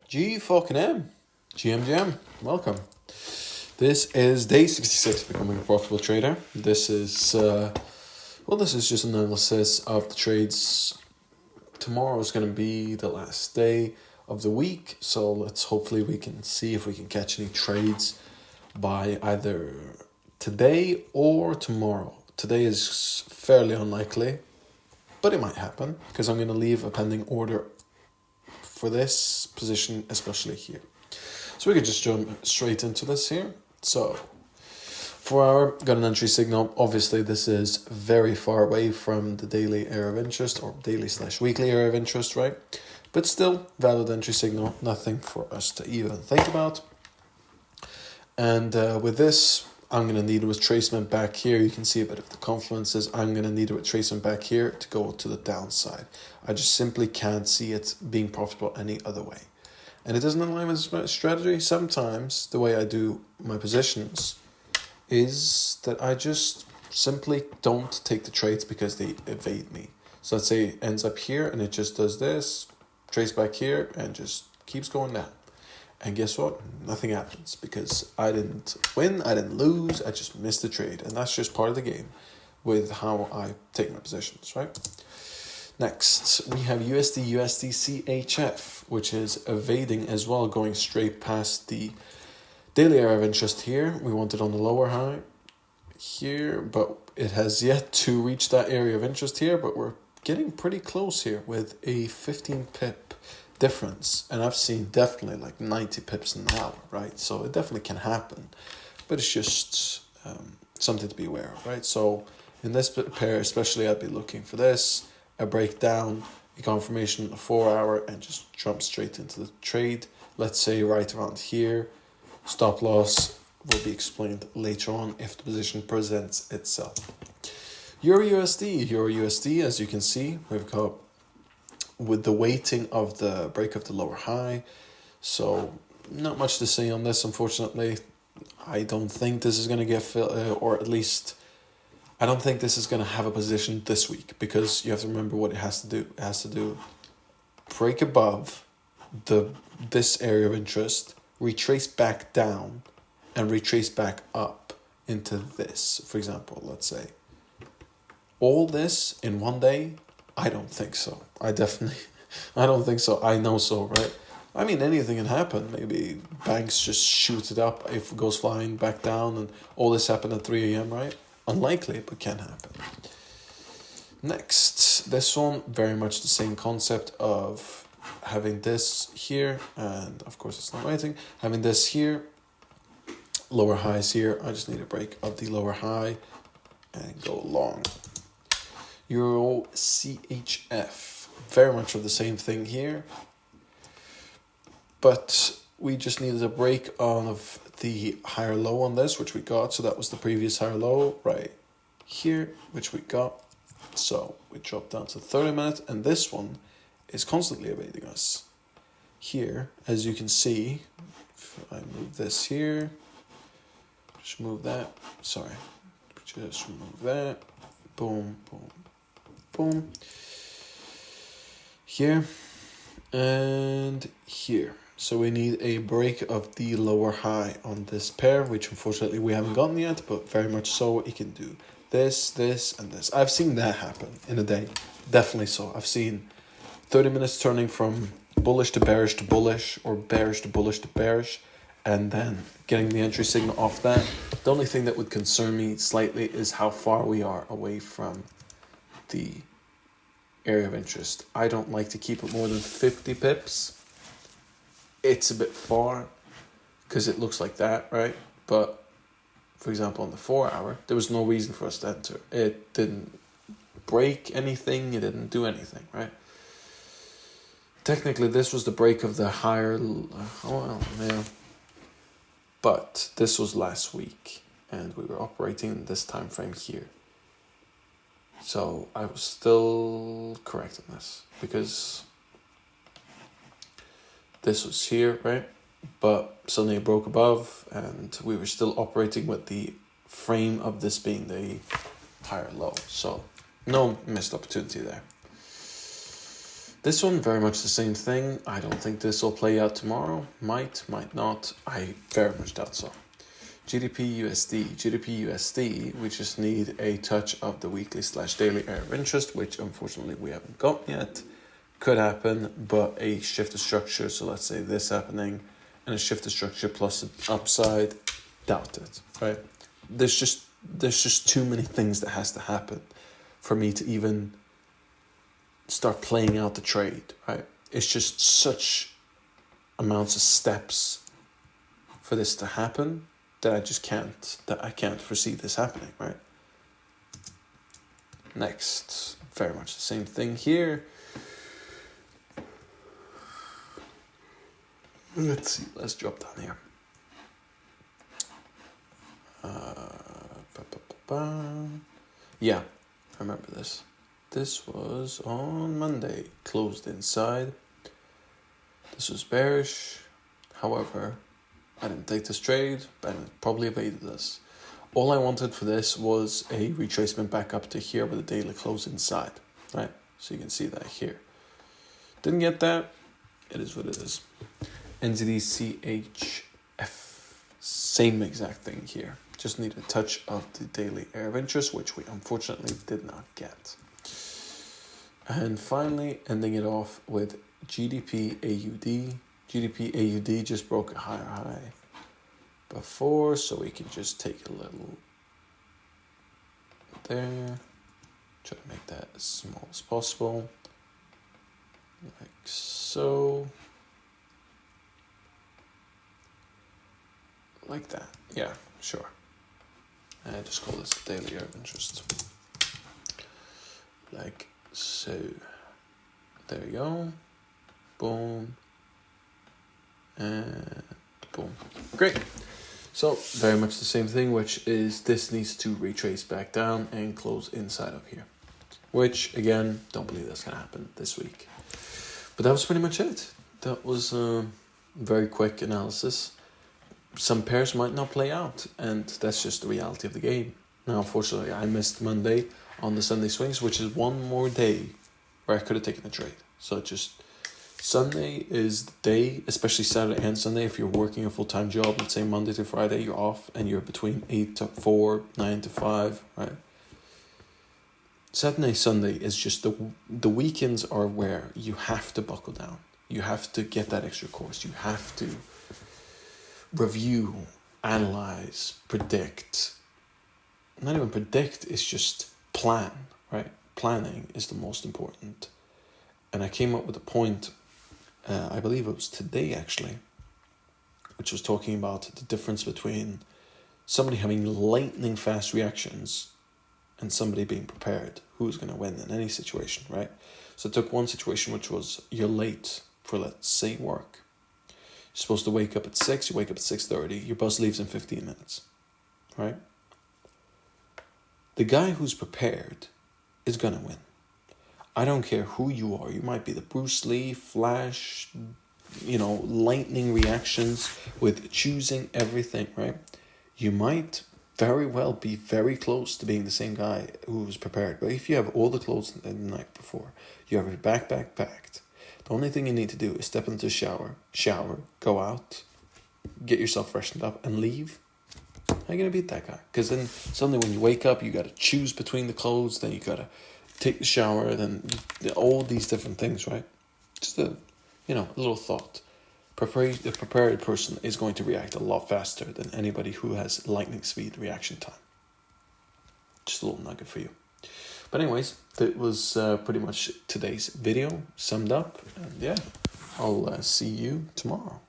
G fucking M. GM. Welcome. This is day 66 of becoming a profitable trader. This is just an analysis of the trades. Tomorrow is going to be the last day of the week, so let's hopefully we can see if we can catch any trades by either today or tomorrow. Today is fairly unlikely, but it might happen because I'm going to leave a pending order for this position, especially here. So we could just jump straight into this here. So for our got an entry signal. Obviously this is very far away from the daily area of interest or daily/weekly area of interest, right? But still valid entry signal, nothing for us to even think about. And with this, I'm going to need a retracement back here. You can see a bit of the confluences. I'm going to need a retracement back here to go to the downside. I just simply can't see it being profitable any other way. And it doesn't align with my strategy. Sometimes the way I do my positions is that I just simply don't take the trades because they evade me. So let's say it ends up here and it just does this, trace back here and just keeps going down. And guess what? Nothing happens because I didn't win, I didn't lose, I just missed the trade. And that's just part of the game with how I take my positions, right? Next, we have USD CHF, which is evading as well, going straight past the daily area of interest here. We want it on the lower high here, but it has yet to reach that area of interest here, but we're getting pretty close here with a 15 pip difference, and I've seen definitely like 90 pips an hour, right? So it definitely can happen, but it's just something to be aware of, right? So in this pair especially, I'd be looking for this, a breakdown, a confirmation on the 4 hour, and just jump straight into the trade. Let's say right around here. Stop loss will be explained later on if the position presents itself. Euro USD, as you can see, we've got with the weighting of the break of the lower high. So not much to say on this, unfortunately. I don't think this is going to get filled, or at least I don't think this is going to have a position this week, because you have to remember what it has to do. It has to do break above this area of interest, retrace back down, and retrace back up into this, for example, let's say. All this in one day? I don't think so. I don't think so. I know so, right? I mean, anything can happen. Maybe banks just shoot it up if it goes flying back down, and all this happened at 3 a.m., right? Unlikely, but can happen. Next, this one, very much the same concept of having this here, and of course it's not waiting. Having this here, lower highs here. I just need a break of the lower high and go long. Euro CHF, very much of the same thing here, but we just needed a break of the higher low on this, which we got. So that was the previous higher low right here, which we got. So we dropped down to 30 minutes, and this one is constantly evading us. Here, as you can see, if I move this here, just move that, sorry, just remove that, boom, boom, boom, here, and here. So we need a break of the lower high on this pair, which unfortunately we haven't gotten yet, but very much so it can do this, this, and this. I've seen that happen in a day, definitely so. I've seen 30 minutes turning from bullish to bearish to bullish, or bearish to bullish to bearish, and then getting the entry signal off that. The only thing that would concern me slightly is how far we are away from the area of interest. I don't like to keep it more than 50 pips. It's a bit far because it looks like that, right? But for example, on the 4 hour, there was no reason for us to enter. It didn't break anything. It didn't do anything, right? Technically, this was the break of the higher, but this was last week, and we were operating in this time frame here. So I was still correct on this, because this was here, right? But suddenly it broke above, and we were still operating with the frame of this being the higher low. So no missed opportunity there. This one, very much the same thing. I don't think this will play out tomorrow. Might not. I very much doubt so. GDP USD, we just need a touch of the weekly/daily area of interest, which unfortunately we haven't got yet. Could happen, but a shift of structure, so let's say this happening, and a shift of structure plus an upside, doubt it, right? There's just too many things that has to happen for me to even start playing out the trade, right? It's just such amounts of steps for this to happen that I can't foresee this happening, right? Next, very much the same thing here. Let's see, let's drop down here. Yeah, I remember this. This was on Monday, closed inside. This was bearish. However, I didn't take this trade, but I probably evaded this. All I wanted for this was a retracement back up to here with a daily close inside, right? So you can see that here. Didn't get that. It is what it is. NZD CHF, same exact thing here. Just need a touch of the daily area of interest, which we unfortunately did not get. And finally, ending it off with GDP AUD. GDP AUD just broke a higher high before, so we can just take a little there. Try to make that as small as possible, like so. Like that, yeah, sure. I just call this the daily area of interest. Like so. There we go. Boom. And boom. Great. So, very much the same thing, which is this needs to retrace back down and close inside of here. Which, again, don't believe that's going to happen this week. But that was pretty much it. That was a very quick analysis. Some pairs might not play out, and that's just the reality of the game. Now, unfortunately, I missed Monday on the Sunday swings, which is one more day where I could have taken a trade. So just Sunday is the day, especially Saturday and Sunday. If you're working a full-time job, let's say Monday to Friday, you're off and you're between 8 to 4, 9 to 5, right? Saturday, Sunday is just the weekends are where you have to buckle down. You have to get that extra course. You have to review, analyze, predict. Not even predict, it's just plan, right? Planning is the most important. And I came up with a point, I believe it was today actually, which was talking about the difference between somebody having lightning fast reactions and somebody being prepared, who's going to win in any situation, right? So I took one situation, which was you're late for, let's say, work. You're supposed to wake up at 6, you wake up at 6:30, your bus leaves in 15 minutes, right? The guy who's prepared is going to win. I don't care who you are. You might be the Bruce Lee, Flash, lightning reactions with choosing everything, right? You might very well be very close to being the same guy who was prepared. But if you have all the clothes the night before, you have your backpack packed, the only thing you need to do is step into the shower, go out, get yourself freshened up, and leave. How are you going to beat that guy? Because then suddenly when you wake up, you got to choose between the clothes, then you got to take the shower, then all these different things, right? Just a little thought. The prepared person is going to react a lot faster than anybody who has lightning speed reaction time. Just a little nugget for you. But anyways, that was pretty much today's video summed up. And yeah, I'll see you tomorrow.